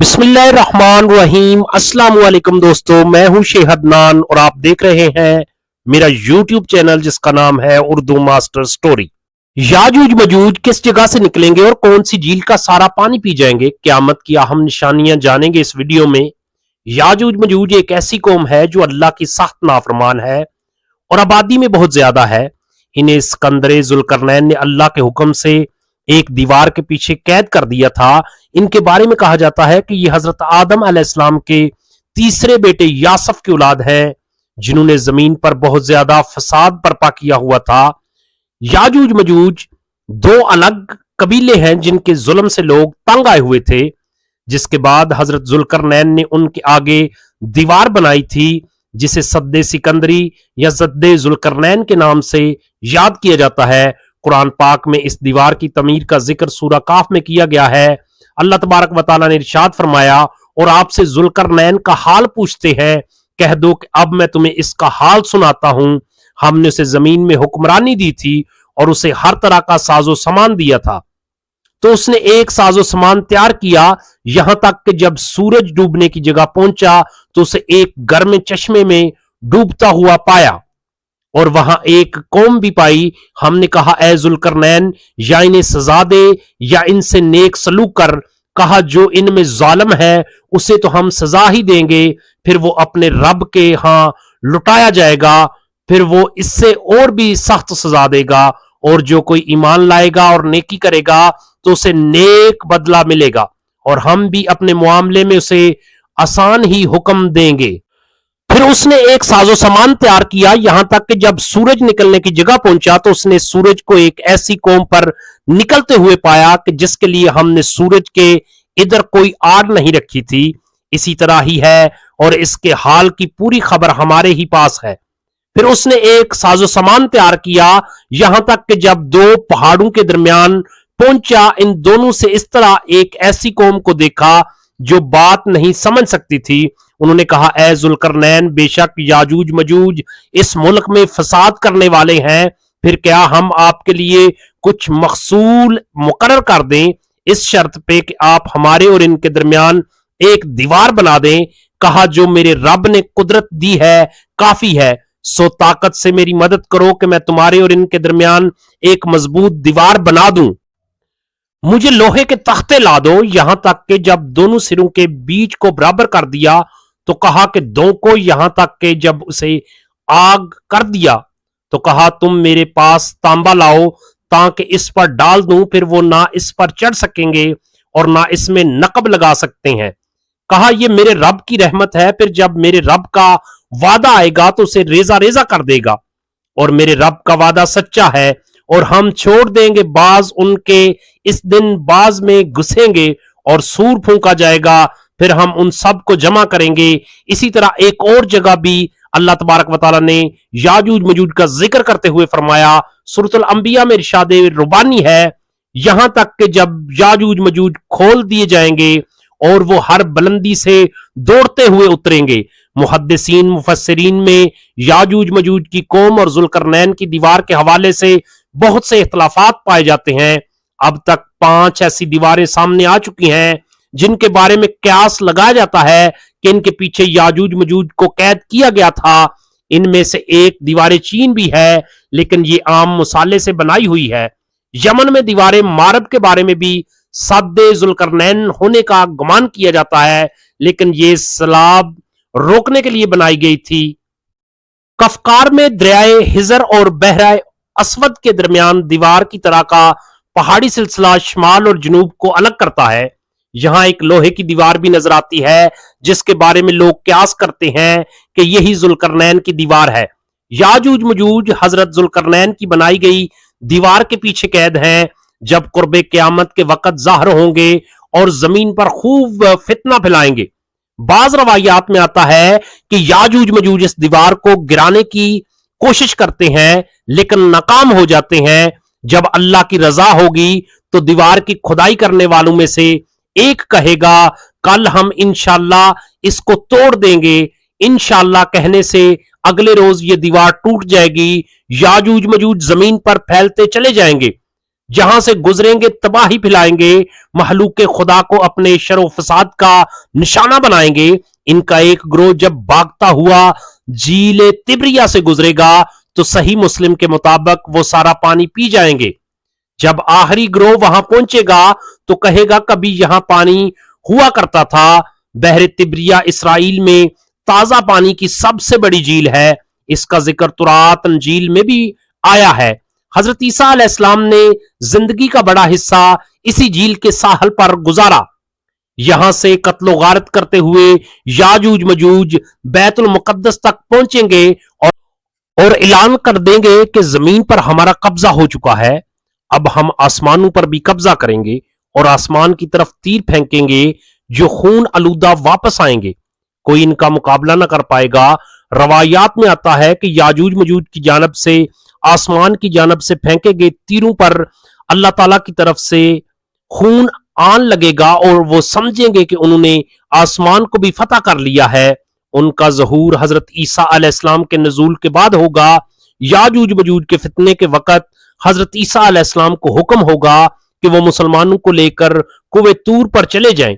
बिस्मिल्लाहिर्रहमानिर्रहीम। अस्सलाम वालेकुम दोस्तों, मैं हूं शेख अदनान और आप देख रहे हैं मेरा यूट्यूब चैनल जिसका नाम है उर्दू मास्टर स्टोरी। याजूज मजूज किस जगह से निकलेंगे और कौन सी झील का सारा पानी पी जाएंगे, क़यामत की अहम निशानियां जानेंगे इस वीडियो में। याजूज मजूज एक ऐसी कौम है जो अल्लाह की सख्त नाफरमान है और आबादी में बहुत ज्यादा है। इन्हें सिकंदर जुल्करनैन ने अल्लाह के हुक्म से एक दीवार के पीछे कैद कर दिया था। इनके बारे में कहा जाता है कि ये हजरत आदम अलैहिस्सलाम के तीसरे बेटे यासफ की औलाद हैं, जिन्होंने जमीन पर बहुत ज्यादा फसाद बर्पा किया हुआ था। याजूज मजूज दो अलग कबीले हैं जिनके जुल्म से लोग तंग आए हुए थे, जिसके बाद हजरत जुल्करनैन ने उनके आगे दीवार बनाई थी, जिसे सद्दे सिकंदरी या सद्दे जुल्करनैन के नाम से याद किया जाता है। कुरान पाक में इस दीवार की तमीर का जिक्र सूरह काफ में किया गया है। अल्लाह तबारक व तआला ने इरशाद फरमाया, और आपसे जुल्करनैन का हाल पूछते हैं, कह दो कि अब मैं तुम्हें इसका हाल सुनाता हूं। हमने उसे जमीन में हुक्मरानी दी थी और उसे हर तरह का साजो सामान दिया था, तो उसने एक साजो सामान तैयार किया, यहां तक कि जब सूरज डूबने की जगह पहुंचा तो उसे एक गर्म चश्मे में डूबता हुआ पाया और वहां एक कौम भी पाई। हमने कहा, ए जुल्करनैन, या इन्हें सजा दे या इनसे नेक सलूक कर। कहा, जो इनमें जालिम है उसे तो हम सजा ही देंगे, फिर वो अपने रब के यहां लुटाया जाएगा, फिर वो इससे और भी सख्त सजा देगा, और जो कोई ईमान लाएगा और नेकी करेगा तो उसे नेक बदला मिलेगा, और हम भी अपने मुआमले में उसे आसान ही हुक्म देंगे। फिर उसने एक साजो सामान तैयार किया, यहां तक कि जब सूरज निकलने की जगह पहुंचा तो उसने सूरज को एक ऐसी कौम पर निकलते हुए पाया कि जिसके लिए हमने सूरज के इधर कोई आड़ नहीं रखी थी। इसी तरह ही है और इसके हाल की पूरी खबर हमारे ही पास है। फिर उसने एक साजो सामान तैयार किया, यहां तक कि जब दो पहाड़ों के दरमियान पहुंचा, इन दोनों से इस तरह एक ऐसी कौम को देखा जो बात नहीं समझ सकती थी। उन्होंने कहा, ए जुल्करनैन, बेशक याजूज मजूज इस मुल्क में फसाद करने वाले हैं, फिर क्या हम आपके लिए कुछ मखसूल मुकर्रर कर दें, इस शर्त पे कि आप हमारे और इनके दरमियान एक दीवार बना दें। कहा, जो मेरे रब ने कुदरत दी है काफी है, सो ताकत से मेरी मदद करो कि मैं तुम्हारे और इनके दरमियान एक मजबूत दीवार बना दूं। मुझे लोहे के तख्ते ला दो। यहां तक कि जब दोनों सिरों के बीच को बराबर कर दिया तो कहा कि दो को, यहां तक कि जब उसे आग कर दिया तो कहा, तुम मेरे पास तांबा लाओ ताकि इस पर डाल दूं, फिर वो ना इस पर चढ़ सकेंगे और ना इसमें नकब लगा सकते हैं। कहा, यह मेरे रब की रहमत है, फिर जब मेरे रब का वादा आएगा तो उसे रेजा रेजा कर देगा, और मेरे रब का वादा सच्चा है, और हम छोड़ देंगे बाज उनके, इस दिन बाज में घुसेंगे और सूर फूंका जाएगा, फिर हम उन सब को जमा करेंगे। इसी तरह एक और जगह भी अल्लाह तबारक व तआला ने याजूज मजूज का जिक्र करते हुए फरमाया, सूरतुल अंबिया में इरशाद रुबानी है, यहां तक कि जब याजूज मजूज खोल दिए जाएंगे और वो हर बुलंदी से दौड़ते हुए उतरेंगे। मुहद्दिसीन मुफस्सिरीन में याजूज मजूज की कौम और जुल्करनैन की दीवार के हवाले से बहुत से इख्तलाफात पाए जाते हैं। अब तक 5 ऐसी दीवारें सामने आ चुकी हैं जिनके बारे में क्यास लगाया जाता है कि इनके पीछे याजूज मजूज को कैद किया गया था। इनमें से एक दीवारें चीन भी है, लेकिन ये आम मसाले से बनाई हुई है। यमन में दीवारें मारब के बारे में भी सद्दे जुल्करनैन होने का गुमान किया जाता है, लेकिन ये सैलाब रोकने के लिए बनाई गई थी। कफकार में दरियाए हिजर और बहराए असवद के दरमियान दीवार की तरह का पहाड़ी सिलसिला शुमाल और जनूब को अलग करता है। यहां एक लोहे की दीवार भी नजर आती है, जिसके बारे में लोग क्यास करते हैं कि यही जुल्करनैन की दीवार है। याजूज मजूज हजरत जुल्करनैन की बनाई गई दीवार के पीछे कैद हैं। जब कुर्बे क़यामत के वक्त जाहिर होंगे और जमीन पर खूब फितना फैलाएंगे। बाज रवायात में आता है कि याजूज मजूज इस दीवार को गिराने की कोशिश करते हैं, लेकिन नाकाम हो जाते हैं। जब अल्लाह की रजा होगी तो दीवार की खुदाई करने वालों में से एक कहेगा, कल हम इंशाअल्लाह इसको तोड़ देंगे। इंशाअल्लाह कहने से अगले रोज ये दीवार टूट जाएगी, याजूज मजूज जमीन पर फैलते चले जाएंगे। जहां से गुजरेंगे तबाही फैलाएंगे, महलूक खुदा को अपने शर व फसाद का निशाना बनाएंगे। इनका एक ग्रोह जब भागता हुआ झील तिब्रिया से गुजरेगा तो सही मुस्लिम के मुताबिक वो सारा पानी पी जाएंगे। जब आखिरी ग्रोह वहां पहुंचेगा तो कहेगा कभी यहां पानी हुआ करता था। बहर तिब्रिया इसराइल में ताजा पानी की सबसे बड़ी झील है। इसका जिक्र तुरात अंजील में भी आया है। हजरत ईसा अलैहिस्सलाम ने जिंदगी का बड़ा हिस्सा इसी झील के साहल पर गुजारा। यहां से कत्लो गारत करते हुए याजूज मजूज बैतुल मुकद्दस तक पहुंचेंगे और ऐलान कर देंगे कि जमीन पर हमारा कब्जा हो चुका है, अब हम आसमानों पर भी कब्जा करेंगे और आसमान की तरफ तीर फेंकेंगे जो खून आलूदा वापस आएंगे। कोई इनका मुकाबला न कर पाएगा। रवायात में आता है कि याजूज मजूज की जानब से आसमान की जानब से फेंके गए तीरों पर अल्लाह ताला की तरफ से खून आन लगेगा और वो समझेंगे कि उन्होंने आसमान को भी फतह कर लिया है। उनका ज़हूर हजरत ईसा अलैहिस्सलाम के नज़ूल के बाद होगा। याजूज मजूज के फितने के वक़्त हजरत ईसा अलैहिस्सलाम को हुक्म होगा कि वो मुसलमानों को लेकर कुवे तूर पर चले जाएं।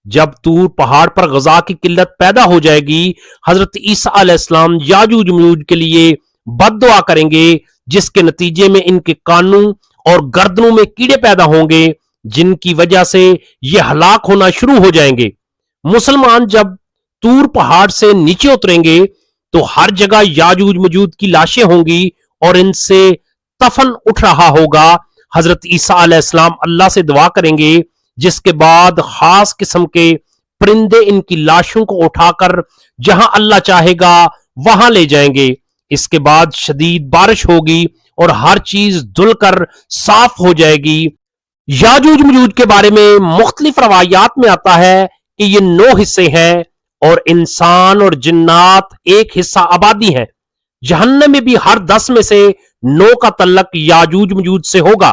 जब तूर पहाड़ पर गजा की किल्लत पैदा हो जाएगी, हजरत ईसा अलैहिस्सलाम याजूज मजूज के लिए बद्दुआ करेंगे, जिसके नतीजे में इनके कानों और गर्दनों में कीड़े पैदा होंगे, जिनकी वजह से ये हलाक होना शुरू हो जाएंगे। मुसलमान जब तूर पहाड़ से नीचे उतरेंगे तो हर जगह याजूज मजूज की लाशें होंगी और इनसे तफन उठ रहा होगा। हजरत ईसा अलैहिस्सलाम अल्लाह से दुआ करेंगे, जिसके बाद खास किस्म के परिंदे इनकी लाशों को उठाकर जहां अल्लाह चाहेगा वहां ले जाएंगे। इसके बाद शदीद बारिश होगी और हर चीज धुलकर साफ हो जाएगी। याजूज मजूज के बारे में मुख्तलिफ रवायात में आता है कि ये 9 हिस्से हैं और इंसान और जिन्नात एक हिस्सा आबादी है। जहन्नम में भी हर 10 में से 9 का तल्लक याजूज मजूज से होगा।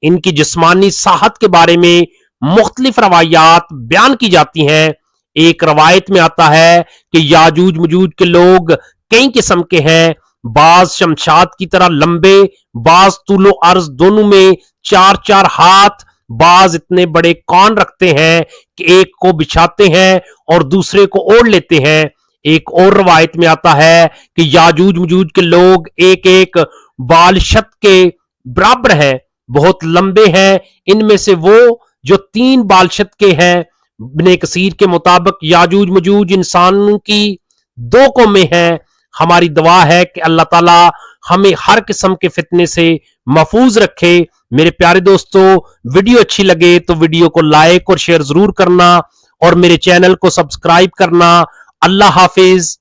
इनकी जिस्मानी साहत के बारे में मुख्तलिफ रवायात बयान की जाती हैं। एक रवायत में आता है कि याजूज मजूज के लोग कई किस्म के हैं। बाज शमशाद की तरह लंबे, बाज तूलो अर्ज दोनों में 4-4 हाथ, बाज इतने बड़े कान रखते हैं कि एक को बिछाते हैं और दूसरे को ओढ़ लेते हैं। एक और रवायत में आता है कि याजूज मजूज के लोग एक एक बालशत के बराबर हैं, बहुत लंबे हैं। इनमें से वो जो 3 बालशत के हैं, इब्ने कसीर के मुताबिक याजूज मजूज इंसानों की 2 कौमें हैं। हमारी दुआ है कि अल्लाह ताला हमें हर किस्म के फितने से महफूज रखे। मेरे प्यारे दोस्तों, वीडियो अच्छी लगे तो वीडियो को लाइक और शेयर जरूर करना और मेरे चैनल को सब्सक्राइब करना। अल्लाह हाफिज।